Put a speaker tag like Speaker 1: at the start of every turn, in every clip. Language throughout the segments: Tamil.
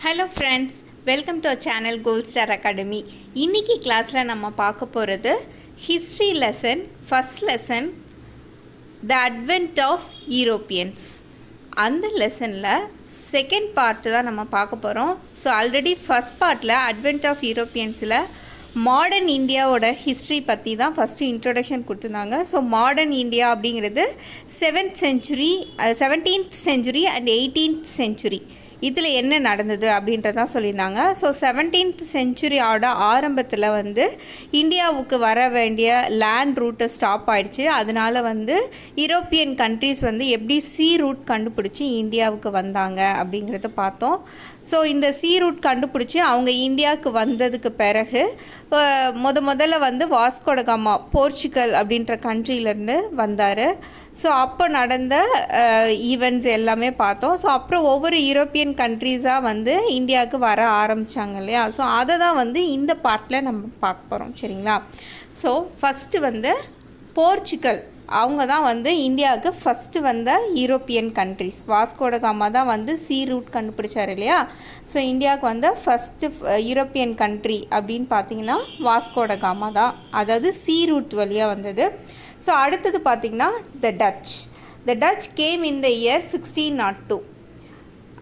Speaker 1: Hello friends, welcome to our channel Gold Star Academy. இன்றைக்கி கிளாஸில் நம்ம பார்க்க போகிறது history lesson. First lesson the advent of Europeans. அந்த லெசனில் செகண்ட் பார்ட்டு தான் நம்ம பார்க்க போகிறோம். ஸோ ஆல்ரெடி ஃபஸ்ட் பார்ட்டில் அட்வென்ட் ஆஃப் யூரோப்பியன்ஸில் மாடர்ன் இந்தியாவோட ஹிஸ்ட்ரி பற்றி தான் ஃபஸ்ட்டு இன்ட்ரொடக்ஷன் கொடுத்துருந்தாங்க. ஸோ மாடர்ன் இந்தியா அப்படிங்கிறது 17th century and 18th century இதில் என்ன நடந்தது அப்படின்றதான் சொல்லியிருந்தாங்க. ஸோ 17th செஞ்சுரியோட ஆரம்பத்தில் இந்தியாவுக்கு வர வேண்டிய லேண்ட் ரூட்டை ஸ்டாப் ஆகிடுச்சு. அதனால் யூரோப்பியன் கண்ட்ரீஸ் எப்படி சி ரூட் கண்டுபிடிச்சி இந்தியாவுக்கு வந்தாங்க அப்படிங்கிறத பார்த்தோம். ஸோ இந்த சி ரூட் கண்டுபிடிச்சி அவங்க இந்தியாவுக்கு வந்ததுக்கு பிறகு முதல்ல வாஸ்கோ ட காமா போர்ச்சுகல் அப்படின்ற கண்ட்ரியிலேருந்து வந்தார். ஸோ அப்போ நடந்த ஈவெண்ட்ஸ் எல்லாமே பார்த்தோம். ஸோ அப்புறம் ஒவ்வொரு யூரோப்பியன் கண்ட்ரீஸாக இந்தியாவுக்கு வர ஆரம்பித்தாங்க இல்லையா. ஸோ அதை தான் இந்த பார்ட்டில் நம்ம பார்க்க போகிறோம், சரிங்களா. ஸோ ஃபஸ்ட்டு போர்ச்சுகல் அவங்க தான் இந்தியாவுக்கு ஃபஸ்ட்டு வந்த யூரோப்பியன் கண்ட்ரிஸ். வாஸ்கோ ட காமா தான் சி ரூட் கண்டுபிடிச்சார் இல்லையா. ஸோ இந்தியாவுக்கு ஃபஸ்ட்டு யூரோப்பியன் கண்ட்ரி அப்படின்னு பார்த்தீங்கன்னா வாஸ்கோ ட காமா தான், அதாவது சி ரூட் வழியாக வந்தது. ஸோ அடுத்தது பார்த்திங்கன்னா the Dutch came in the year 1602.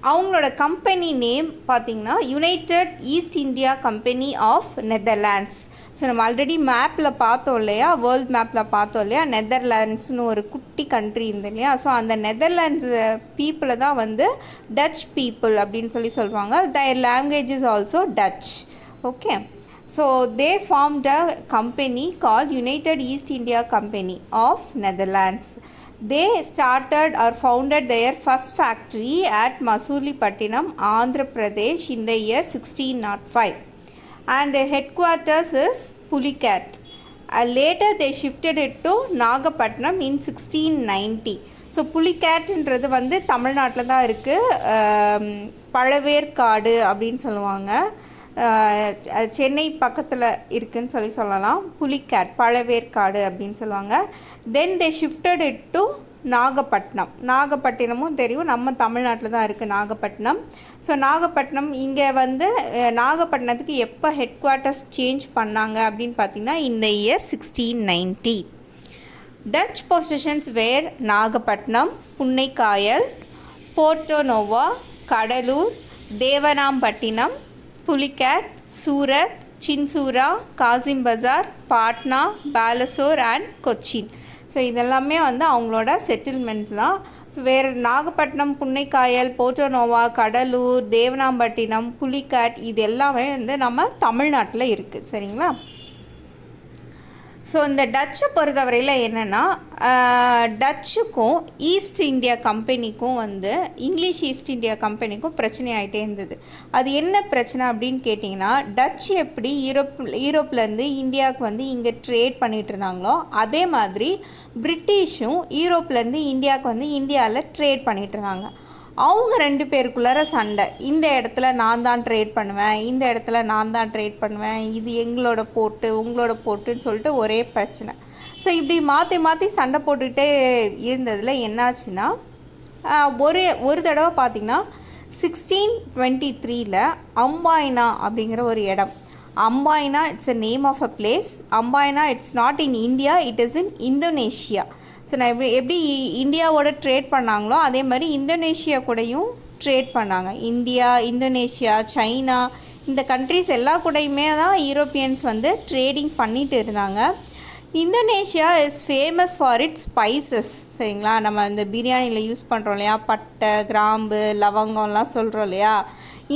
Speaker 1: அவங்களோட கம்பெனி நேம் பார்த்திங்கன்னா United East India Company of Netherlands. So நம்ம ஆல்ரெடி மேப்பில் பார்த்தோம் இல்லையா, வேர்ல்ட் மேப்பில் பார்த்தோம் இல்லையா, நெதர்லாண்ட்ஸ்னு ஒரு குட்டி கண்ட்ரி இருந்தது இல்லையா. ஸோ அந்த நெதர்லாண்ட்ஸ் பீப்புளை தான் டச் பீப்புள் அப்படின்னு சொல்லுவாங்க. Their language is also touch. Okay, so they formed a company called United East India Company of Netherlands. They started or founded their first factory at Masulipatinam, Andhra Pradesh in the year 1605, and their headquarters is Pulicat. Later they shifted it to Nagapattinam in 1690. So புலிகேட்ன்றது தமிழ்நாட்டில் தான் இருக்குது. பழவேற்காடு அப்படின்னு சொல்லுவாங்க, சென்னை பக்கத்தில் இருக்குதுன்னு சொல்லலாம். புலிகேட் பழவேற்காடு அப்படின்னு சொல்லுவாங்க. தென் தே ஷிஃப்டட் இட் டு நாகப்பட்டினம். நாகப்பட்டினமும் தெரியும், நம்ம தமிழ்நாட்டில் தான் இருக்குது நாகப்பட்டினம். ஸோ நாகப்பட்டினம் இங்கே நாகப்பட்டினத்துக்கு எப்போ ஹெட் குவார்ட்டர்ஸ் சேஞ்ச் பண்ணாங்க அப்படின்னு பார்த்தீங்கன்னா இந்த year 1690. Dutch positions were Nagapattinam, Punnaikayal, Porto Novo, Cuddalore, Devanampattinam, Pulicat, Surat, Chinsurah, Kasim Bazar, Patna, Balasore and Cochin. So இதெல்லாமே அவங்களோட செட்டில்மெண்ட்ஸ் தான். ஸோ வேறு நாகப்பட்டினம், புன்னைக்காயல், போர்ட்டோனோவா, கடலூர், தேவனாம்பட்டினம், புலிகேட் இது எல்லாமே நம்ம தமிழ்நாட்டில் இருக்குது, சரிங்களா. ஸோ இந்த டச்சை பொறுத்தவரையில் என்னென்னா, டச்சுக்கும் ஈஸ்ட் இந்தியா கம்பெனிக்கும் இங்கிலீஷ் ஈஸ்ட் இந்தியா கம்பெனிக்கும் பிரச்சனை ஆகிட்டே இருந்தது. அது என்ன பிரச்சனை அப்படின்னு கேட்டிங்கன்னா, டச் எப்படி யூரோப்லேருந்து இந்தியாவுக்கு இங்கே ட்ரேட் பண்ணிகிட்டு இருந்தாங்களோ அதே மாதிரி பிரிட்டிஷும் யூரோப்லேருந்து இந்தியாவுக்கு இந்தியாவில் ட்ரேட் பண்ணிகிட்டு இருந்தாங்க. அவங்க ரெண்டு பேருக்குள்ளார சண்டை. இந்த இடத்துல நான் தான் ட்ரேட் பண்ணுவேன், இந்த இடத்துல நான் தான் ட்ரேட் பண்ணுவேன், இது எங்களோட போட்டு உங்களோட போட்டுன்னு சொல்லிட்டு ஒரே பிரச்சனை. ஸோ இப்படி மாற்றி சண்டை போட்டுக்கிட்டே இருந்ததில் என்னாச்சுன்னா, ஒரு தடவை பார்த்திங்கன்னா 1623 அம்பாயினா அப்படிங்கிற ஒரு இடம். Amboyna it's a name of a place. Amboyna it's not in India, it is in Indonesia. So நான் எப்படி இந்தியாவோட ட்ரேட் பண்ணாங்களோ அதே மாதிரி இந்தோனேஷியா கூடயும் ட்ரேட் பண்ணாங்க. இந்தியா, இந்தோனேஷியா, சைனா இந்த கண்ட்ரிஸ் எல்லா கூடயுமே தான் யூரோப்பியன்ஸ் ட்ரேடிங் பண்ணிட்டு இருந்தாங்க. Indonesia is famous for it's spices, சரிங்களா. நம்ம இந்த பிரியாணியில் யூஸ் பண்ணுறோம் இல்லையா, பட்டை, கிராம்பு, லவங்கம்லாம் சொல்கிறோம் இல்லையா,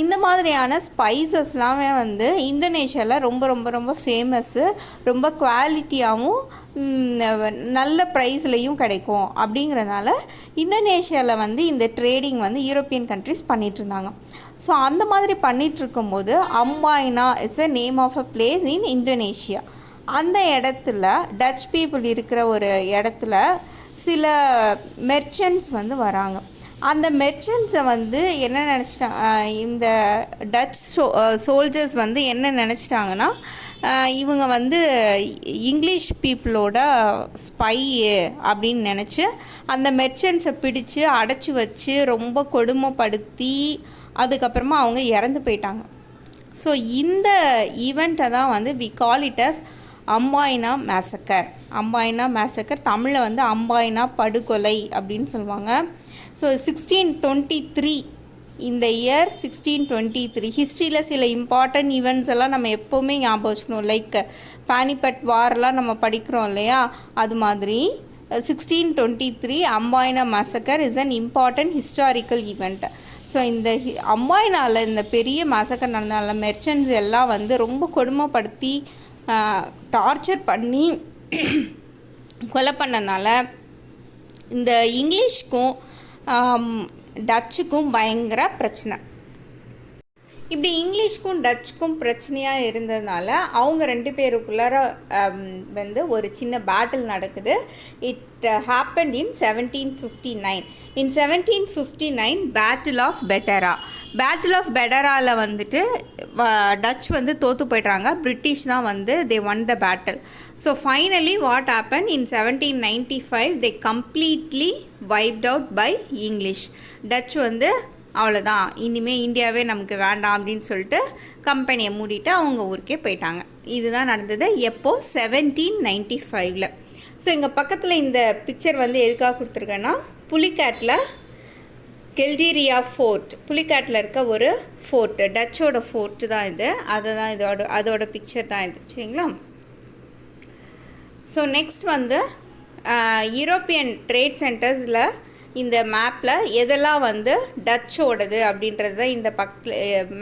Speaker 1: இந்த மாதிரியான ஸ்பைசஸ்லாமே இந்தோனேஷியாவில் ரொம்ப ரொம்ப ரொம்ப ஃபேமஸ்ஸு. ரொம்ப குவாலிட்டியாகவும் நல்ல ப்ரைஸ்லேயும் கிடைக்கும். அப்படிங்கிறதுனால இந்தோனேஷியாவில் இந்த ட்ரேடிங் யூரோப்பியன் கண்ட்ரிஸ் பண்ணிகிட்ருந்தாங்க. ஸோ அந்த மாதிரி பண்ணிகிட்ருக்கும்போது Amboyna it's a name of a place in Indonesia. அந்த இடத்துல டச் பீப்புள் இருக்கிற ஒரு இடத்துல சில மெர்ச்சன்ட்ஸ் வராங்க. அந்த மெர்ச்சன்ட்ஸை என்ன நினச்சிட்டாங்க, இந்த டச் சோல்ஜர்ஸ் என்ன நினச்சிட்டாங்கன்னா, இவங்க இங்கிலீஷ் பீப்புளோட ஸ்பை அப்படின்னு நினச்சி அந்த மெர்ச்சன்ட்ஸை பிடிச்சு அடைச்சி வச்சு ரொம்ப கொடுமைப்படுத்தி அதுக்கப்புறமா அவங்க இறந்து போயிட்டாங்க. ஸோ இந்த ஈவெண்ட்டை தான் வந்து we call it as Amboyna massacre. Amboyna massacre தமிழில் வந்து அம்பாயினா படுகொலை அப்படின்னு சொல்லுவாங்க. ஸோ 1623 இந்த இயர் 1623 ஹிஸ்ட்ரியில் சில இம்பார்ட்டன்ட் ஈவெண்ட்ஸ் எல்லாம் நம்ம எப்போவுமே ஞாபகம் வச்சுக்கணும். லைக் பானிபட் வார்லாம் நம்ம படிக்கிறோம் இல்லையா, அது மாதிரி 1623 Amboyna massacre is an important historical event. So இந்த அம்பாயினாவில் இந்த பெரிய மேசக்கர் நடந்தால மெர்ச்சன்ட்ஸ் எல்லாம் வந்து ரொம்ப கொடுமைப்படுத்தி டார்ச்சர் பண்ணி கொலை பண்ணனால இந்த இங்கிலீஷ்க்கும் டச்சுக்கும் பயங்கர பிரச்சனை. இப்படி இங்கிலீஷ்க்கும் டச்சுக்கும் பிரச்சனையாக இருந்ததுனால அவங்க 2 பேருக்குள்ளார வந்து ஒரு சின்ன பேட்டில் நடக்குது. It happened in 1759. In 1759 battle of Bedara. Battle of பெதராவில் வந்துட்டு டச் வந்து தோற்று போய்ட்றாங்க. பிரிட்டிஷ் தான் வந்து they won the battle. So finally what happen in 1795 they completely wiped out by English. Dutch வந்து அவ்வளோதான், இனிமேல் இந்தியாவே நமக்கு வேண்டாம் அப்படின்னு சொல்லிட்டு கம்பெனியை மூடிட்டு அவங்க ஊருக்கே போயிட்டாங்க. இதுதான் நடந்தது எப்போ 1795. ஸோ எங்கள் பக்கத்தில் இந்த பிக்சர் வந்து எதுக்காக கொடுத்துருக்கேன்னா, புலிக்காட்டில் கெல்டீரியா ஃபோர்ட், புலிக்காட்டில் இருக்க ஒரு ஃபோர்ட்டு, டச்சோட ஃபோர்ட்டு தான் இது. அதுதான் அதோட பிக்சர் தான் இது. சரிங்களா? ஸோ நெக்ஸ்ட் வந்து யூரோப்பியன் ட்ரேட் சென்டர்ஸில் இந்த மேப்பில் எதெல்லாம் வந்து டச்சோடது அப்படின்றது தான் இந்த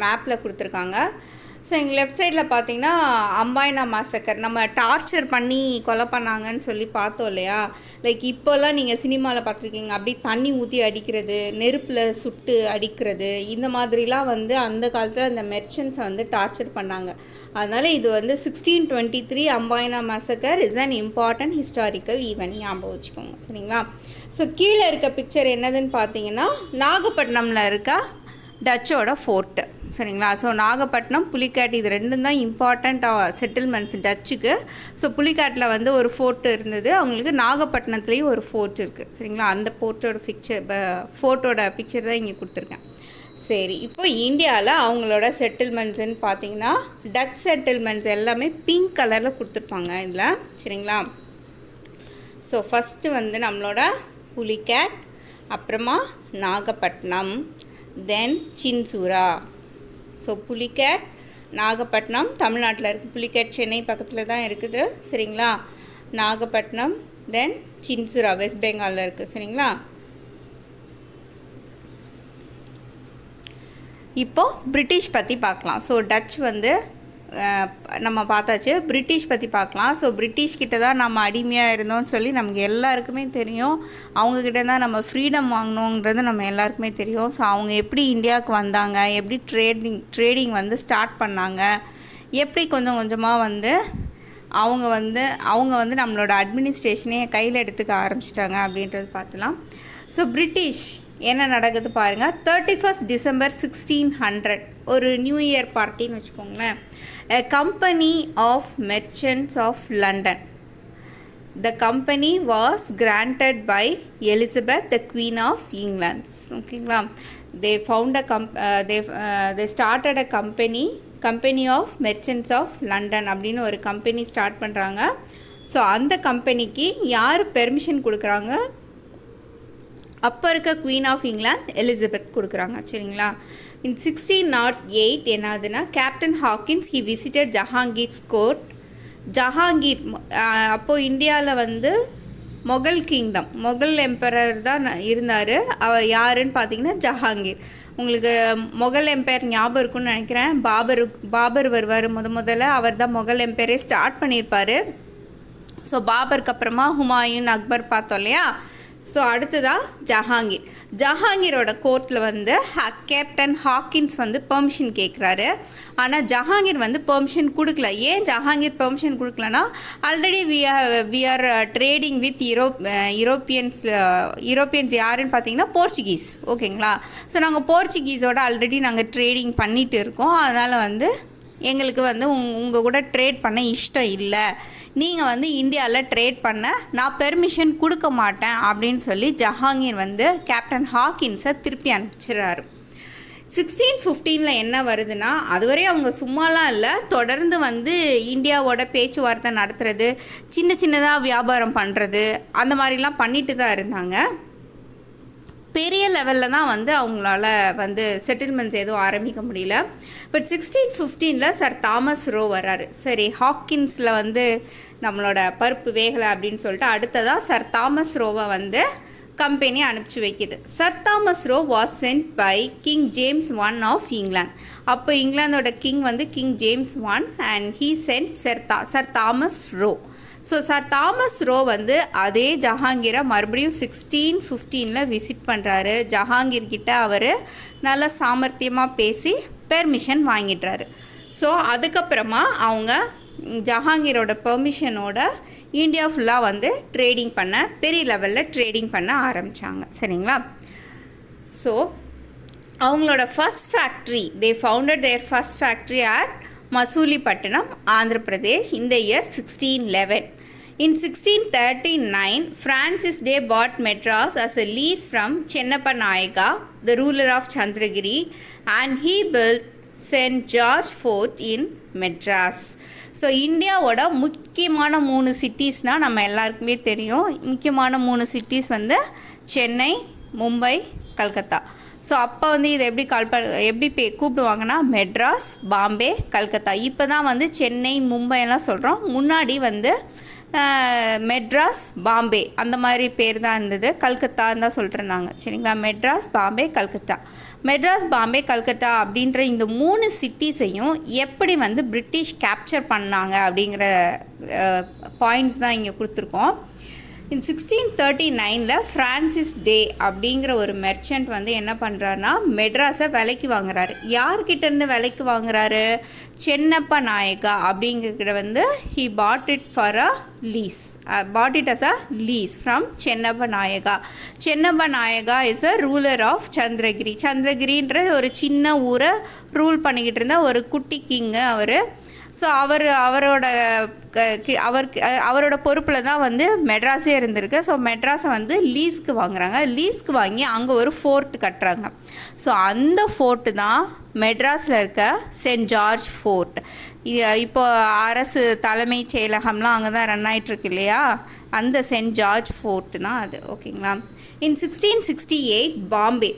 Speaker 1: மேப்பில் கொடுத்துருக்காங்க. ஸோ எங்கள் லெஃப்ட் சைடில் பார்த்தீங்கன்னா அம்பாயினா மேசக்கர், நம்ம டார்ச்சர் பண்ணி கொலை பண்ணாங்கன்னு சொல்லி பார்த்தோம் இல்லையா. லைக் இப்போல்லாம் நீங்கள் சினிமாவில் பார்த்துருக்கீங்க, அப்படி தண்ணி ஊற்றி அடிக்கிறது, நெருப்பில் சுட்டு அடிக்கிறது, இந்த மாதிரிலாம் வந்து அந்த காலத்தில் அந்த மெர்ச்சன்ட்ஸை வந்து டார்ச்சர் பண்ணாங்க. அதனால் இது வந்து 1623 Amboyna massacre is an important historical event. ஞாபகம் வச்சுக்கோங்க. சரிங்களா? ஸோ கீழே இருக்க பிக்சர் என்னதுன்னு பார்த்தீங்கன்னா நாகப்பட்டினமில் இருக்க டச்சோட ஃபோர்ட்டு. சரிங்களா? ஸோ நாகப்பட்டினம், புலிக்காட் இது 2 தான் இம்பார்ட்டண்ட் செட்டில்மெண்ட்ஸ் டச்சுக்கு. ஸோ புலிக்காட்டில் வந்து ஒரு ஃபோர்ட்டு இருந்தது, அவங்களுக்கு நாகப்பட்டினத்துலேயும் ஒரு ஃபோர்ட் இருக்குது. சரிங்களா? அந்த ஃபோர்ட்டோட பிக்சர் தான் இங்கே கொடுத்துருக்கேன். சரி, இப்போ இந்தியாவில் அவங்களோட செட்டில்மெண்ட்ஸுன்னு பார்த்தீங்கன்னா டச் செட்டில்மெண்ட்ஸ் எல்லாமே பிங்க் கலரில் கொடுத்துருப்பாங்க இதில். சரிங்களா? ஸோ ஃபஸ்ட்டு வந்து நம்மளோட புலிக்காட், அப்புறமா நாகப்பட்டினம், தென் சின்சூரா. ஸோ புலிக்காட், நாகப்பட்டினம் தமிழ்நாட்டில் இருக்குது. புலிக்காட் சென்னை பக்கத்தில் தான் இருக்குது. சரிங்களா? நாகப்பட்டினம், தென் சின்சூரா வெஸ்ட் பெங்காலில் இருக்குது. சரிங்களா? இப்போது பிரிட்டிஷ் பற்றி பார்க்கலாம். ஸோ டச் வந்து நம்ம பார்த்தாச்சு. பிரிட்டிஷ் பற்றி பார்க்கலாம். ஸோ பிரிட்டிஷ்கிட்ட தான் நம்ம அடிமையாக இருந்தோம்னு சொல்லி நமக்கு எல்லாருக்குமே தெரியும். அவங்கக்கிட்ட தான் நம்ம ஃப்ரீடம் வாங்கினோங்கிறது நம்ம எல்லாருக்குமே தெரியும். ஸோ அவங்க எப்படி இந்தியாவுக்கு வந்தாங்க, எப்படி ட்ரேடிங் வந்து ஸ்டார்ட் பண்ணாங்க, எப்படி கொஞ்சம் கொஞ்சமாக வந்து அவங்க வந்து நம்மளோட அட்மினிஸ்ட்ரேஷனே கையில் எடுத்துக்க ஆரம்பிச்சிட்டாங்க அப்படின்றது பார்த்துலாம். ஸோ பிரிட்டிஷ் என்ன நடக்குது பாருங்கள். 31st December 1600 ஒரு நியூ இயர் பார்ட்டின்னு வச்சுக்கோங்களேன். A company of merchants of London. The company was granted by Elizabeth, the Queen of England. ஓகேங்களா? They found they started a company of merchants of London அப்படின்னு ஒரு கம்பெனி ஸ்டார்ட் பண்ணுறாங்க. ஸோ அந்த கம்பெனிக்கு யார் பெர்மிஷன் கொடுக்குறாங்க? அப்போ இருக்க குவீன் ஆஃப் இங்கிலாந்து எலிசபெத் கொடுக்குறாங்க. சரிங்களா? இன் 1608 என்னாதுன்னா captain Hawkins he visited Jahangir's court. Jahangir அப்போது இந்தியாவில் வந்து மொகல் கிங்டம், மொகல் எம்பரர் தான் இருந்தார். அவர் யாருன்னு பார்த்தீங்கன்னா ஜஹாங்கீர். உங்களுக்கு மொகல் எம்பையர் ஞாபகம் இருக்குன்னு நினைக்கிறேன். பாபர் வருவார் முதல்ல. அவர் தான் மொகல் எம்பையரே ஸ்டார்ட் பண்ணியிருப்பார். ஸோ பாபருக்கு அப்புறமா ஹுமாயூன், அக்பர் பார்த்தோம் இல்லையா. ஸோ அடுத்ததாக ஜஹாங்கீரோட கோர்ட்டில் வந்து கேப்டன் ஹாக்கின்ஸ் வந்து பெர்மிஷன் கேட்குறாரு. ஆனால் ஜஹாங்கீர் வந்து பெர்மிஷன் கொடுக்கல. ஏன் ஜஹாங்கீர் பெர்மிஷன் கொடுக்கலன்னா, already we are trading with Europeans யாருன்னு பார்த்தீங்கன்னா போர்ச்சுகீஸ். ஓகேங்களா? ஸோ நாங்கள் போர்ச்சுகீஸோட ஆல்ரெடி நாங்கள் ட்ரேடிங் பண்ணிகிட்டு இருக்கோம். அதனால் வந்து எங்களுக்கு வந்து உங்கள் கூட ட்ரேட் பண்ண இஷ்டம் இல்லை, நீங்கள் வந்து இந்தியாவில் ட்ரேட் பண்ண நான் பெர்மிஷன் கொடுக்க மாட்டேன் அப்படின்னு சொல்லி ஜஹாங்கீர் வந்து கேப்டன் ஹாக்கின்ஸை திருப்பி அனுப்பிச்சிடுறாரு. 1615 என்ன வருதுன்னா, அதுவரை அவங்க சும்மாலாம் இல்லை, தொடர்ந்து வந்து இந்தியாவோட பேச்சுவார்த்தை நடத்துறது, சின்ன சின்னதாக வியாபாரம் பண்ணுறது, அந்த மாதிரிலாம் பண்ணிட்டு தான் இருந்தாங்க. பெரிய லெவலில் தான் வந்து அவங்களால வந்து செட்டில்மெண்ட்ஸ் எதுவும் ஆரம்பிக்க முடியல. பட் 1615 சர் தாமஸ் ரோ வர்றாரு. சரி, ஹாக்கின்ஸில் வந்து நம்மளோட பருப்பு வேகலை அப்படின்னு சொல்லிட்டு அடுத்ததாக சர் தாமஸ் ரோவை வந்து கம்பெனி அனுப்பிச்சி வைக்கிது. Sir Thomas Roe was sent by king James I of England. அப்போ இங்கிலாந்தோட கிங் வந்து king James I and he sent sir Thomas Roe. So sir Thomas Roe வந்து அதே ஜஹாங்கீரை மறுபடியும் 1615 விசிட் பண்ணுறாரு. ஜஹாங்கீர்கிட்ட அவர் நல்ல சாமர்த்தியமாக பேசி பெர்மிஷன் வாங்கிடுறாரு. ஸோ அதுக்கப்புறமா அவங்க ஜஹாங்கீரோட பெர்மிஷனோட இந்தியா ஃபுல்லாக வந்து ட்ரேடிங் பண்ண, பெரிய லெவலில் ட்ரேடிங் பண்ண ஆரம்பித்தாங்க. சரிங்களா? ஸோ அவங்களோட first factory, they founded their first factory at Masulipatnam, Andhra Pradesh, இந்த year 1611. In 1639, Francis Day bought Madras as a lease from Chennappa Nayaka, the ruler of Chandragiri, and he built St. George Fort in Madras. So இந்தியாவோட முக்கியமான 3 சிட்டிஸ்னால் நம்ம எல்லாருக்குமே தெரியும். முக்கியமான 3 சிட்டிஸ் வந்து சென்னை, மும்பை, கல்கத்தா. ஸோ அப்போ வந்து இதை எப்படி கூப்பிடுவாங்கன்னா மெட்ராஸ், பாம்பே, கல்கத்தா. இப்போ தான் வந்து சென்னை, மும்பைலாம் சொல்கிறோம். முன்னாடி வந்து மெட்ராஸ், பாம்பே அந்த மாதிரி பேர் தான் இருந்தது. கல்கத்தான்னு தான் சொல்லிட்டு இருந்தாங்க. சரிங்களா? மெட்ராஸ், பாம்பே, கல்கத்தா. மெட்ராஸ், பாம்பே, கல்கத்தா அப்படின்ற இந்த 3 சிட்டிஸையும் எப்படி வந்து பிரிட்டிஷ் கேப்சர் பண்ணாங்க அப்படிங்கிற பாயிண்ட்ஸ் தான் இங்கே கொடுத்துருக்கோம். இன் 1639 ஃப்ரான்சிஸ் டே அப்படிங்கிற ஒரு மெர்ச்சன்ட் வந்து என்ன பண்ணுறாருனா மெட்ராஸை விலைக்கு வாங்குறாரு. யார்கிட்டேருந்து விலைக்கு வாங்குறாரு? சென்னப்பா நாயக்கா அப்படிங்கிற வந்து he got it for a lease, got it as a lease from Chennappa Nayaka. Chennappa Nayaka is a ruler of Chandragiri. சந்திரகிரின்ற ஒரு சின்ன ஊரை ரூல் பண்ணிக்கிட்டு இருந்த ஒரு குட்டி கிங்கு அவர். ஸோ அவரோட பொறுப்பில் தான் வந்து மெட்ராஸே இருந்திருக்கு. ஸோ மெட்ராஸை வந்து லீஸ்க்கு வாங்குறாங்க. லீஸ்க்கு வாங்கி அங்கே ஒரு ஃபோர்ட் கட்டுறாங்க. ஸோ அந்த ஃபோர்ட்டு தான் மெட்ராஸில் இருக்க சென்ட் ஜார்ஜ் ஃபோர்ட். இப்போ அரசு தலைமைச் செயலகம்லாம் அங்கே தான் ரன் ஆகிட்டுருக்கு இல்லையா, அந்த சென்ட் ஜார்ஜ் ஃபோர்ட்டு தான் அது. ஓகேங்களா? இன் 1668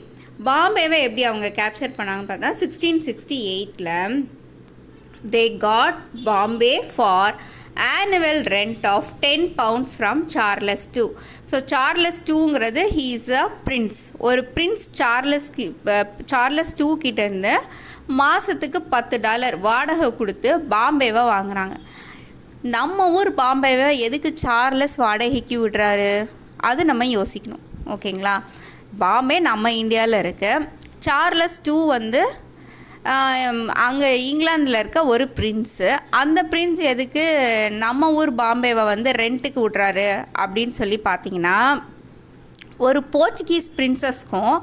Speaker 1: பாம்பேவை எப்படி அவங்க கேப்சர் பண்ணாங்கன்னு பார்த்தா 1668 they got Bombay for annual rent of 10 pounds from Charles II. So Charles டூங்கிறது he is a prince. ஒரு பிரின்ஸ் சார்லஸ் II கிட்டேருந்து மாதத்துக்கு $10 வாடகை கொடுத்து பாம்பேவை வாங்குகிறாங்க. நம்ம ஊர் பாம்பேவை எதுக்கு சார்லஸ் வாடகைக்கு விடுறாரு? அது நம்ம யோசிக்கணும். ஓகேங்களா? பாம்பே நம்ம இந்தியாவில் இருக்குது. சார்லஸ் II வந்து அங்கே இங்கிலாந்தில் இருக்க ஒரு பிரின்ஸு. அந்த பிரின்ஸ் எதுக்கு நம்ம ஊர் பாம்பேவை வந்து ரெண்ட்டுக்கு விட்றாரு அப்படின்னு சொல்லி பார்த்தீங்கன்னா, ஒரு போர்ச்சுகீஸ் பிரின்சஸ்க்கும்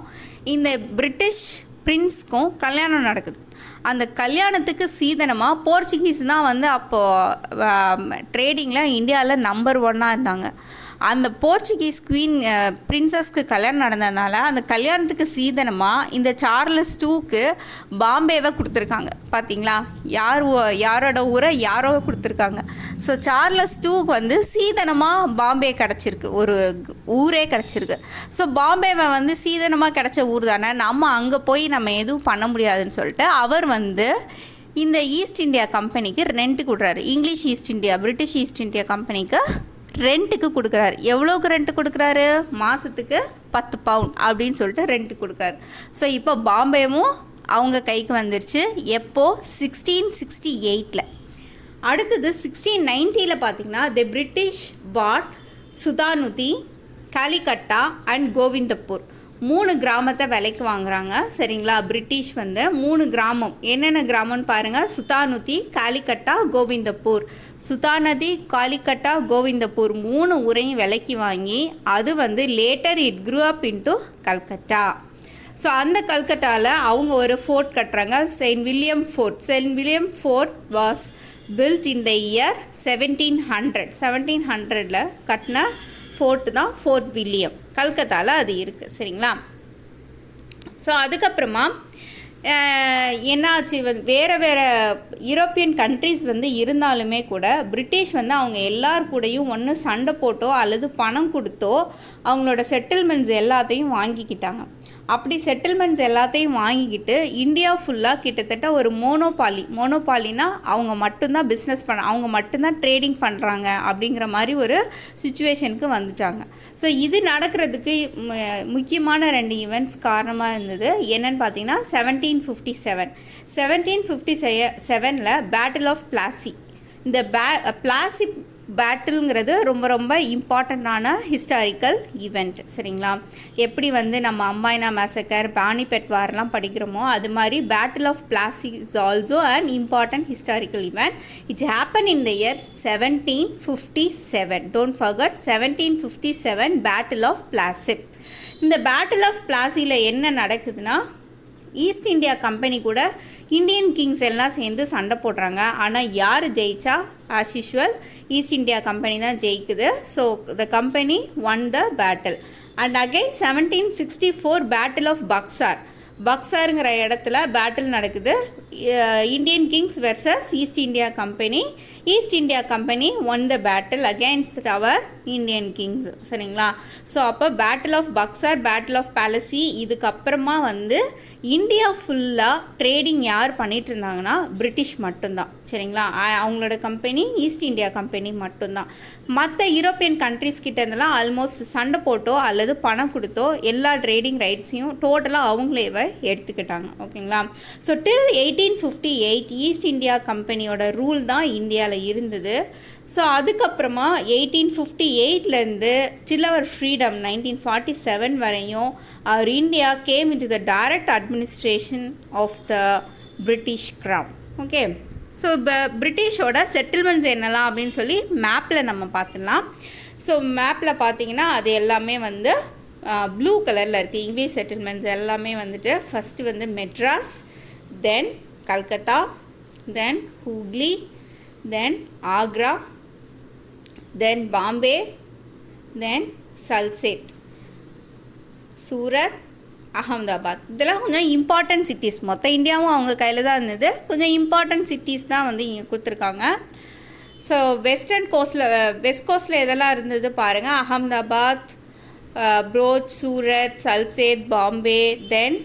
Speaker 1: இந்த பிரிட்டிஷ் பிரின்ஸ்க்கும் கல்யாணம் நடக்குது. அந்த கல்யாணத்துக்கு சீதனமாக போர்ச்சுகீஸ் தான் வந்து அப்போது ட்ரேடிங்கில் இந்தியாவில் நம்பர் 1 இருந்தாங்க. அந்த போர்ச்சுகீஸ் பிரின்சஸ்க்கு கல்யாணம் நடந்ததுனால அந்த கல்யாணத்துக்கு சீதனமாக இந்த சார்லஸ் IIக்கு பாம்பேவை கொடுத்துருக்காங்க. பார்த்தீங்களா? யாரோட ஊரை யாரோ கொடுத்துருக்காங்க. ஸோ சார்லஸ் IIக்கு வந்து சீதனமாக பாம்பே கிடச்சிருக்கு, ஒரு ஊரே கிடச்சிருக்கு. ஸோ பாம்பேவை வந்து சீதனமாக கிடச்ச ஊர் தானே, நம்ம அங்கே போய் நம்ம எதுவும் பண்ண முடியாதுன்னு சொல்லிட்டு அவர் வந்து இந்த ஈஸ்ட் இந்தியா கம்பெனிக்கு ரெண்ட்டுக்கு விட்றாரு. English East India, British East India கம்பெனிக்கு ரெண்ட்டுக்கு கொடுக்குறாரு. எவ்வளோக்கு ரெண்ட்டு கொடுக்குறாரு? மாதத்துக்கு 10 பவுண்ட் அப்படின்னு சொல்லிட்டு ரெண்ட்டுக்கு கொடுக்குறாரு. ஸோ இப்போ பாம்பேவும் அவங்க கைக்கு வந்துருச்சு. எப்போ? 1668. அடுத்தது 1690 பார்த்திங்கன்னா தி பிரிட்டிஷ் பாட் சுதானுதி, காலிகட்டா அண்ட் கோவிந்தப்பூர் 3 கிராமத்தை விலைக்கு வாங்குகிறாங்க. சரிங்களா? பிரிட்டிஷ் வந்து 3 கிராமம், என்னென்ன கிராமம்னு பாருங்கள். சுதானுதி, காலிகட்டா, கோவிந்தப்பூர். சுதாநதி, காலிகட்டா, கோவிந்தப்பூர் 3 ஊரையும் விலைக்கு வாங்கி அது வந்து later it grew up into Calcutta. So அந்த கல்கட்டாவில் அவங்க ஒரு ஃபோர்ட் கட்டுறாங்க, Saint William fort. Saint William fort was built in the year 1700. 1700 கட்டின ஃபோர்ட்டு தான் ஃபோர்ட் வில்லியம். கல்கத்தாவில் அது இருக்குது. சரிங்களா? ஸோ அதுக்கப்புறமா என்னாச்சு வேறு வேறு யூரோப்பியன் கண்ட்ரிஸ் வந்து இருந்தாலுமே கூட பிரிட்டிஷ் வந்து அவங்க எல்லார் கூடயும் ஒன்று சண்டை போட்டோ அல்லது பணம் கொடுத்தோ அவங்களோட செட்டில்மெண்ட்ஸ் எல்லாத்தையும் வாங்கிக்கிட்டாங்க. அப்படி செட்டில்மெண்ட்ஸ் எல்லாத்தையும் வாங்கிக்கிட்டு இந்தியா ஃபுல்லாக கிட்டத்தட்ட ஒரு மோனோபாலினா அவங்க மட்டும்தான் பிஸ்னஸ் அவங்க மட்டும்தான் ட்ரேடிங் பண்ணுறாங்க அப்படிங்கிற மாதிரி ஒரு சுச்சுவேஷனுக்கு வந்துட்டாங்க. ஸோ இது நடக்கிறதுக்கு முக்கியமான 2 ஈவெண்ட்ஸ் காரணமாக இருந்தது. என்னென்னு பார்த்தீங்கன்னா 1757 பேட்டில் ஆஃப் பிளாசி. இந்த பிளாசி பேட்டில்ங்கிறது ரொம்ப ரொம்ப இம்பார்ட்டண்ட்டான ஹிஸ்டாரிக்கல் ஈவெண்ட். சரிங்களா? எப்படி வந்து நம்ம அம்பாயினா மேசக்கர், பானிபட் வார்லாம் படிக்கிறோமோ அது மாதிரி battle of Plassey is also an important historical event. It happen in the year 1757. Don't forget 1757 battle of Plassey. இந்த பேட்டில் ஆஃப் பிளாசியில் என்ன நடக்குதுன்னா, ஈஸ்ட் இந்தியா கம்பெனி கூட இந்தியன் கிங்ஸ் எல்லாம் சேர்ந்து சண்டை போடுறாங்க. ஆனால் யார் ஜெயிச்சா? As usual East India Company தான் ஜெயிக்குது. So the company won the battle. And again 1764 battle of பக்சாருங்கிற இடத்துல பேட்டில் நடக்குது. Indian kings versus east India company. East India Company won the battle against our Indian kings. சரிங்களா? ஸோ அப்போ battle of Buxar, battle of Plassey, இதுக்கப்புறமா வந்து இந்தியா ஃபுல்லாக ட்ரேடிங் யார் பண்ணிகிட்டு இருந்தாங்கன்னா பிரிட்டிஷ் மட்டும்தான். சரிங்களா? அவங்களோட கம்பெனி ஈஸ்ட் இந்தியா கம்பெனி மட்டும்தான். மற்ற யூரோப்பியன் கண்ட்ரிஸ் கிட்ட இருந்தெல்லாம் ஆல்மோஸ்ட் சண்டை போட்டோ அல்லது பணம் கொடுத்தோ எல்லா ட்ரேடிங் ரைட்ஸையும் டோட்டலாக அவங்களேவே எடுத்துக்கிட்டாங்க. ஓகேங்களா? ஸோ டில் 1858 ஈஸ்ட் இந்தியா கம்பெனியோட ரூல் தான் இந்தியாவில் இருந்தது. ஸோ அதுக்கப்புறமா 1858லேருந்து டில் அவர் ஃப்ரீடம் 1947 வரையும் our India came into the direct administration of the British crown. Okay. So இப்போ பிரிட்டிஷோட செட்டில்மெண்ட்ஸ் என்னலாம் அப்படின்னு சொல்லி மேப்பில் நம்ம பார்த்துடலாம். ஸோ மேப்பில் பார்த்தீங்கன்னா அது எல்லாமே வந்து ப்ளூ கலரில் இருக்குது. இங்கிலீஷ் செட்டில்மெண்ட்ஸ் எல்லாமே வந்துட்டு ஃபஸ்ட்டு வந்து மெட்ராஸ், தென் கல்கத்தா, தென் Hooghly, then Agra, then Bombay, then Salsette, Surat, Ahmedabad. இதெல்லாம் கொஞ்சம் இம்பார்ட்டன்ட் சிட்டிஸ். மொத்த இந்தியாவும் அவங்க கையில் தான் இருந்தது. கொஞ்சம் இம்பார்ட்டன்ட் சிட்டிஸ் தான் வந்து இங்கே கொடுத்துருக்காங்க. ஸோ வெஸ்ட் கோஸ்ட்டில் எதெல்லாம் இருந்தது பாருங்கள். அகமதாபாத், ப்ரோச், சூரத், சல்சேத், பாம்பே. தென்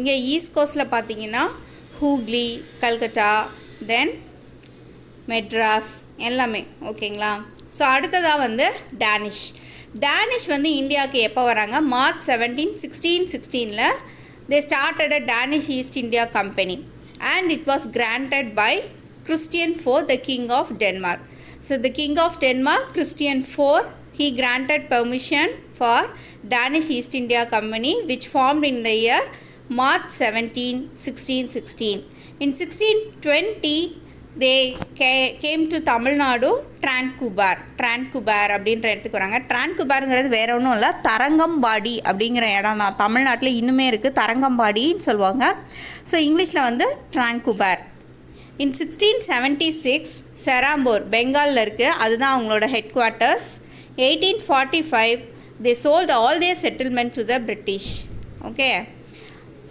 Speaker 1: இங்கே ஈஸ்ட் கோஸ்ட்டில் பார்த்தீங்கன்னா ஹூக்ளி, கல்கத்தா, தென் மெட்ராஸ் எல்லாமே. ஓகேங்களா? ஸோ அடுத்ததாக வந்து டேனிஷ் வந்து இந்தியாவுக்கு எப்போ வராங்க? March 17, 1616 they started a Danish East India company and it was granted by Christian IV, the king of Denmark. So the king of Denmark, Christian IV, he granted permission for Danish East India Company which formed in the year March 17, 1616. In 1620 they came to Tamil Nadu, ட்ரான்குபார் அப்படின்ற இடத்துக்கு வராங்க. ட்ரான்குபாருங்கிறது வேறு ஒன்றும் இல்லை, தரங்கம்பாடி அப்படிங்கிற இடம் தான். தமிழ்நாட்டில் இன்னுமே இருக்குது, தரங்கம்பாடின்னு சொல்லுவாங்க. ஸோ இங்கிலீஷில் வந்து ட்ரான்குபார். இன் 1676 செராம்பூர் பெங்காலில் இருக்குது, அதுதான் அவங்களோட head quarters. 1845 they sold all their settlement to the British. Okay.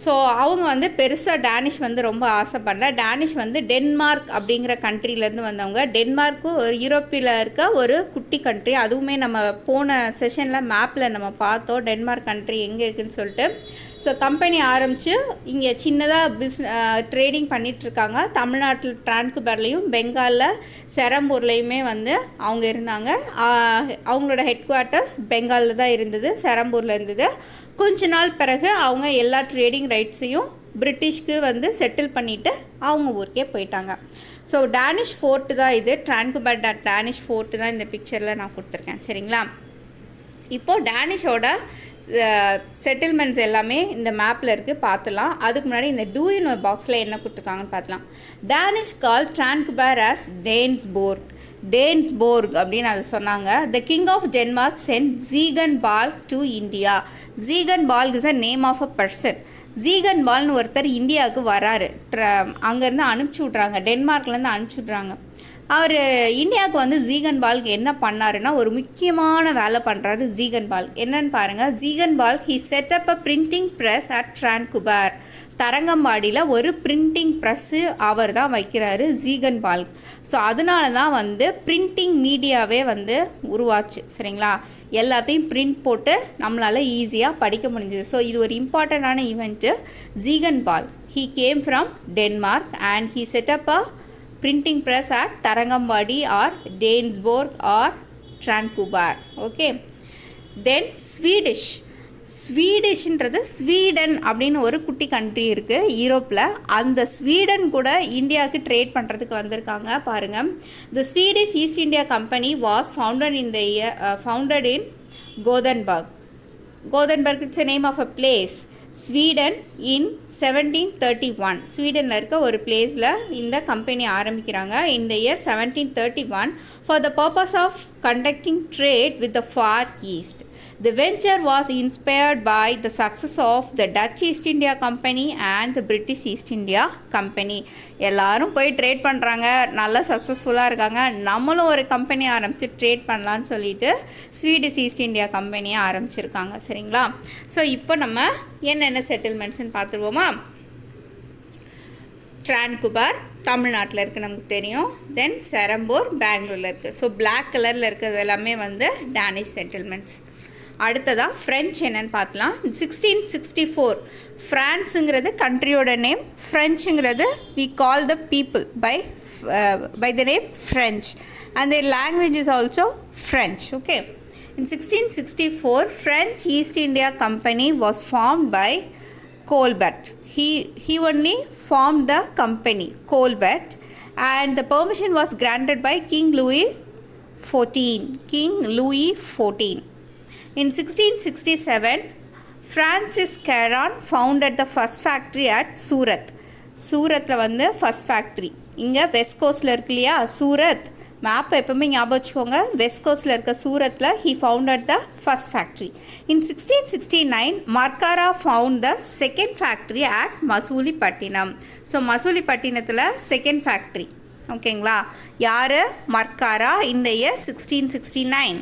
Speaker 1: So அவங்க வந்து பெருசாக டேனிஷ் வந்து ரொம்ப ஆசைப்படல. டேனிஷ் வந்து டென்மார்க் அப்படிங்கிற கண்ட்ரிலேருந்து வந்தவங்க. டென்மார்க்கும் ஒரு யூரோப்பில் இருக்க ஒரு குட்டி கண்ட்ரி. அதுவுமே நம்ம போன செஷனில் மேப்பில் நம்ம பார்த்தோம் டென்மார்க் கண்ட்ரி எங்கே இருக்குதுன்னு சொல்லிட்டு. ஸோ கம்பெனி ஆரம்பித்து இங்கே சின்னதாக ட்ரேடிங் பண்ணிகிட்ருக்காங்க. தமிழ்நாட்டில் ட்ரான்குபர்லேயும் பெங்காலில் செரம்பூர்லேயுமே வந்து அவங்க இருந்தாங்க. அவங்களோட ஹெட் குவார்ட்டர்ஸ் பெங்காலில் தான் இருந்தது, செரம்பூரில் இருந்தது. கொஞ்ச நாள் பிறகு அவங்க எல்லா ட்ரேடிங் ரைட்ஸையும் பிரிட்டிஷ்க்கு வந்து செட்டில் பண்ணிவிட்டு அவங்க ஊருக்கே போயிட்டாங்க. ஸோ டேனிஷ் ஃபோர்ட்டு தான் இது, ட்ரான்குபர் டேனிஷ் ஃபோர்ட்டு தான் இந்த பிக்சரில் நான் கொடுத்துருக்கேன். சரிங்களா? இப்போது டேனிஷோட செட்டில்மெண்ட்ஸ் எல்லாமே இந்த மேப்பில் இருக்குது, பார்த்துலாம். அதுக்கு முன்னாடி இந்த டூ யூ நோ பாக்ஸில் என்ன கொடுத்துருக்காங்கன்னு பார்த்துலாம். டேனிஷ் கால் ட்ரான்குபர் ஆஸ் டேன்ஸ்போர்க் அப்படின்னு அதை சொன்னாங்க. The king of Denmark sent Ziegenbalg to India. Ziegenbalg is a name of a person. ஜீகன் பால்னு ஒருத்தர் இந்தியாவுக்கு வராரு. அங்கேருந்து அனுப்பிச்சி விட்றாங்க, டென்மார்க்லேருந்து அனுப்பிச்சி விட்றாங்க. அவர் இந்தியாவுக்கு வந்து ஜீகன் பால்க்கு என்ன பண்ணாருன்னா ஒரு முக்கியமான வேலை பண்ணுறாரு ஜீகன் பால். என்னன்னு பாருங்கள். Ziegenbalg he set up a printing press at Tranquebar. தரங்கம்பாடியில் ஒரு பிரிண்டிங் ப்ரெஸ்ஸு அவர் தான் வைக்கிறாரு ஜீகன்பால். ஸோ அதனால தான் வந்து பிரிண்டிங் மீடியாவே வந்து உருவாச்சு. சரிங்களா, எல்லாத்தையும் பிரிண்ட் போட்டு நம்மளால் ஈஸியாக படிக்க முடிஞ்சுது. ஸோ இது ஒரு இம்பார்ட்டண்ட்டான event. ஜீகன்பால் he came from Denmark and he set up a printing press at Tarangambadi or Danesborg or Tranquebar. Okay, then ஸ்வீடிஷ்ன்றது ஸ்வீடன் அப்படின்னு ஒரு குட்டி கண்ட்ரி இருக்குது யூரோப்பில். அந்த ஸ்வீடன் கூட இந்தியாவுக்கு ட்ரேட் பண்ணுறதுக்கு வந்திருக்காங்க பாருங்கள். The Swedish East India Company was founded in Gothenburg. It's a name of a place. Sweden in 1731. ஸ்வீடனில் இருக்க ஒரு பிளேஸில் இந்த கம்பெனி ஆரம்பிக்கிறாங்க in the year 1731 for the purpose of conducting trade with the Far East. The venture was inspired by the success of the Dutch East India Company and the British East India Company. எல்லாரும் போய் ட்ரேட் பண்ணுறாங்க, நல்லா சக்ஸஸ்ஃபுல்லாக இருக்காங்க, நம்மளும் ஒரு கம்பெனி ஆரம்பித்து ட்ரேட் பண்ணலான்னு சொல்லிட்டு ஸ்வீடிஷ் ஈஸ்ட் இந்தியா கம்பெனியை ஆரம்பிச்சிருக்காங்க. சரிங்களா, ஸோ இப்போ நம்ம என்னென்ன செட்டில்மெண்ட்ஸ்ன்னு பார்த்துருவோமா. ட்ரான்குபார் தமிழ்நாட்டில் இருக்குது நமக்கு தெரியும். தென் செரம்பூர் பெங்களூரில் இருக்குது. ஸோ பிளாக் கலரில் இருக்கிறது எல்லாமே வந்து டேனிஷ் செட்டில்மெண்ட்ஸ். அடுத்ததாக ஃப்ரெஞ்ச் என்னன்னு பார்க்கலாம். 1664 ஃப்ரான்ஸுங்கிறது கண்ட்ரியோட நேம், ஃப்ரெஞ்சுங்கிறது we call the people by the name French and their language is also French. Okay, in 1664 French East India Company was formed by Colbert. He only formed the company Colbert and the permission was granted by King Louis XIV. In 1667, Francis Caron founded the first factory at Surat. சூரத்தில் வந்து ஃபஸ்ட் ஃபேக்ட்ரி. இங்கே வெஸ்ட் கோஸ்டில் இருக்கு இல்லையா சூரத், மேப்பை எப்போவுமே ஞாபகம் வச்சுக்கோங்க. வெஸ்ட் கோஸ்டில் இருக்க சூரத்தில் he founded the first factory. In 1669, Markara found the second factory at Masulipatnam. So மசூலிப்பட்டினத்தில் செகண்ட் ஃபேக்ட்ரி. ஓகேங்களா, யார்? மர்காரா. இந்த year 1669.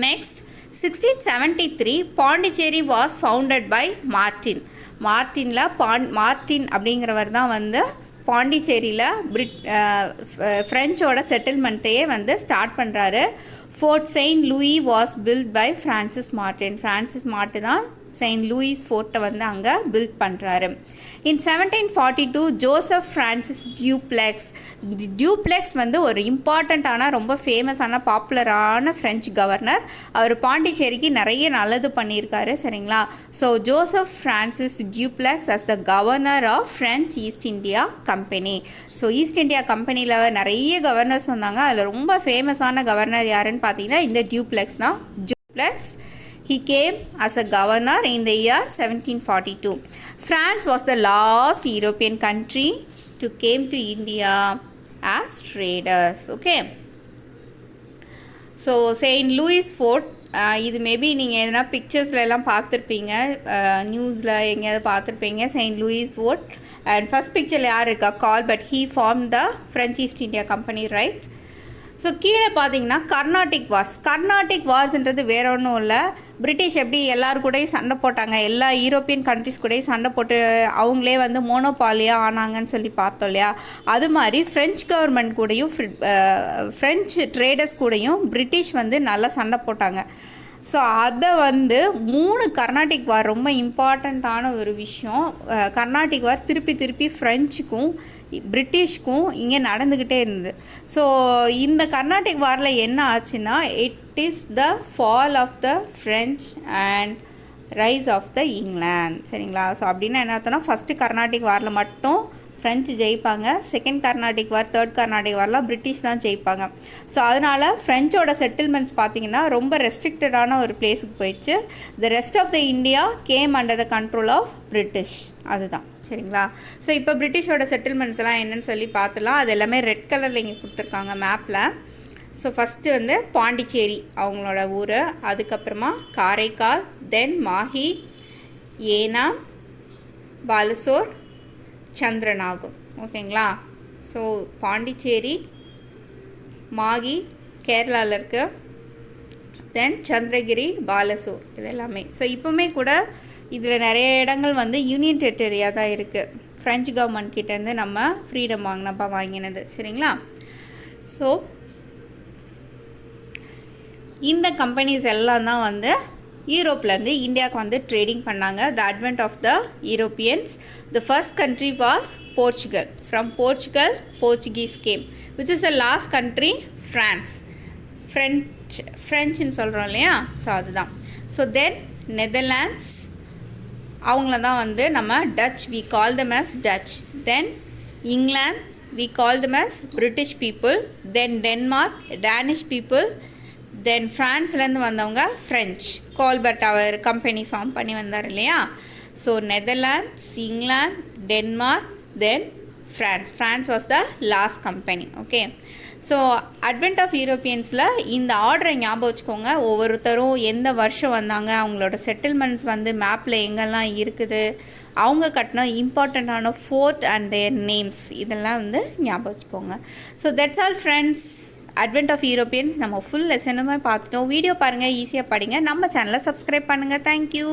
Speaker 1: Next, 1673 Pondicherry was founded by Martin. Martin அப்படிங்கிறவர் தான் வந்து பாண்டிச்சேரியில் ஃப்ரெஞ்சோட செட்டில்மெண்ட்டையே வந்து ஸ்டார்ட் பண்ணுறாரு. Fort Saint Louis was built by Francis Martin தான் செயின்ட் லூயிஸ் ஃபோர்ட்டை வந்து அங்கே பில்ட் பண்ணுறாரு. இன் 1742 ஜோசப் ஃப்ரான்சிஸ் டியூப்ளெக்ஸ் வந்து ஒரு இம்பார்ட்டண்ட்டான ரொம்ப ஃபேமஸான பாப்புலரான ஃப்ரெஞ்ச் கவர்னர். அவர் பாண்டிச்சேரிக்கு நிறைய நல்லது பண்ணியிருக்காரு. சரிங்களா, so Joseph Francis Dupleix as the governor of French East India company. So East India கம்பெனியில் நிறைய கவர்னர்ஸ் வந்தாங்க. அதில் ரொம்ப ஃபேமஸான கவர்னர் யாருன்னு பார்த்தீங்கன்னா இந்த டியூப்ளெக்ஸ் தான். He came as a governor in the year 1742. France was the last European country to came to India as traders. Okay. So St. Louis Fort, இது மேபி நீங்கள் எதனா பிக்சர்ஸில் எல்லாம் பார்த்துருப்பீங்க, நியூஸில் எங்கேயாவது பார்த்துருப்பீங்க St. Louis Fort. And first பிக்சரில் யார் இருக்கா? Colbert. He formed the French East India Company, right? So கீழே பார்த்தீங்கன்னா கர்நாடிக் வார்ஸ்ன்றது வேற ஒன்றும் இல்லை. பிரிட்டிஷ் எப்படி எல்லாரு கூடயும் சண்டை போட்டாங்க, எல்லா யூரோப்பியன் கண்ட்ரிஸ் கூடயும் சண்டை போட்டு அவங்களே வந்து மோனோபாலியாக ஆனாங்கன்னு சொல்லி பார்த்தோம் இல்லையா, அது மாதிரி ஃப்ரெஞ்ச் கவர்மெண்ட் கூடயும் ஃப்ரெஞ்சு ட்ரேடர்ஸ் கூடயும் பிரிட்டிஷ் வந்து நல்லா சண்டை போட்டாங்க. ஸோ அதை வந்து 3 கர்நாடிக் வார் ரொம்ப இம்பார்ட்டண்ட்டான ஒரு விஷயம். கர்நாடிக் வார் திருப்பி ஃப்ரெஞ்சுக்கும் பிரிட்டிஷ்க்கும் இங்கே நடந்துக்கிட்டே இருந்தது. ஸோ இந்த கர்நாடிக் வாரில் என்ன ஆச்சுன்னா, it is the fall of the French and rise of the England. சரிங்களா, ஸோ அப்படின்னா என்ன அர்த்தம்னா, ஃபஸ்ட்டு கர்நாடிக் வாரில் மட்டும் ஃப்ரெஞ்சு ஜெயிப்பாங்க, செகண்ட் கர்நாடிக் வார் தேர்ட் கர்நாடிக் வார்லாம் பிரிட்டிஷ் தான் ஜெயிப்பாங்க. ஸோ அதனால் ஃப்ரெஞ்சோட செட்டில்மெண்ட்ஸ் பார்த்திங்கன்னா ரொம்ப ரெஸ்ட்ரிக்டடான ஒரு பிளேஸுக்கு போயிடுச்சு. The rest of the India came under the control of British. அதுதான். சரிங்களா, ஸோ இப்போ பிரிட்டிஷோட செட்டில்மெண்ட்ஸ் எல்லாம் என்னென்னு சொல்லி பார்த்துலாம். அது எல்லாமே ரெட் கலரில் இங்கே கொடுத்துருக்காங்க மேப்பில். ஸோ ஃபஸ்ட்டு வந்து பாண்டிச்சேரி அவங்களோட ஊர், அதுக்கப்புறமா காரைக்கால், தென் மாஹி, ஏனாம், பாலசோர், சந்திரநாகம். ஓகேங்களா, ஸோ பாண்டிச்சேரி, மாகி கேரளாவில் இருக்குது, தென் சந்திரகிரி, பாலசோர், இது எல்லாமே. ஸோ இப்போவுமே கூட இதில் நிறைய இடங்கள் வந்து யூனியன் டெரிட்டரியாக தான் இருக்குது. ஃப்ரெஞ்சு கவர்மெண்ட் கிட்டேருந்து நம்ம ஃப்ரீடம் வாங்கினப்போ வாங்கினது. சரிங்களா? ஸோ இந்த கம்பெனிஸ் எல்லாம் தான் வந்து யூரோப்லேருந்து இந்தியாவுக்கு வந்து ட்ரேடிங் பண்ணாங்க. The advent of the Europeans. The first country was Portugal. From Portugal Portuguese came. Which is the last country France. ஃப்ரெஞ்சுன்னு சொல்கிறோம் இல்லையா? ஸோ அதுதான். ஸோ தென் நெதர்லாண்ட்ஸ், அவங்கள தான் வந்து நம்ம Dutch, we call them as Dutch. Then England, we call them as British people. Then Denmark, Danish people. Then ஃப்ரான்ஸ்லேருந்து வந்தவங்க ஃப்ரெஞ்ச். கோல்பர்ட் அவர் கம்பெனி ஃபார்ம் பண்ணி வந்தார் இல்லையா? So Netherlands, England, Denmark, then France was the last company. Okay. So advent of யூரோப்பியன்ஸில் இந்த ஆர்டரை ஞாபகம் வச்சுக்கோங்க. ஒவ்வொருத்தரும் எந்த வருஷம் வந்தாங்க, அவங்களோட செட்டில்மெண்ட்ஸ் வந்து மேப்பில் எங்கெல்லாம் இருக்குது, அவங்க கட்டின இம்பார்ட்டண்ட்டான ஃபோர்ட் அண்ட் தேர் நேம்ஸ், இதெல்லாம் வந்து ஞாபகம் வச்சுக்கோங்க. So that's all friends. Advent of Europeans நம்ம ஃபுல் லெசனுமே பார்த்துட்டோம். வீடியோ பாருங்கள், ஈஸியாக படிங்க. நம்ம சேனலை சப்ஸ்கிரைப் பண்ணுங்கள். தேங்க்யூ.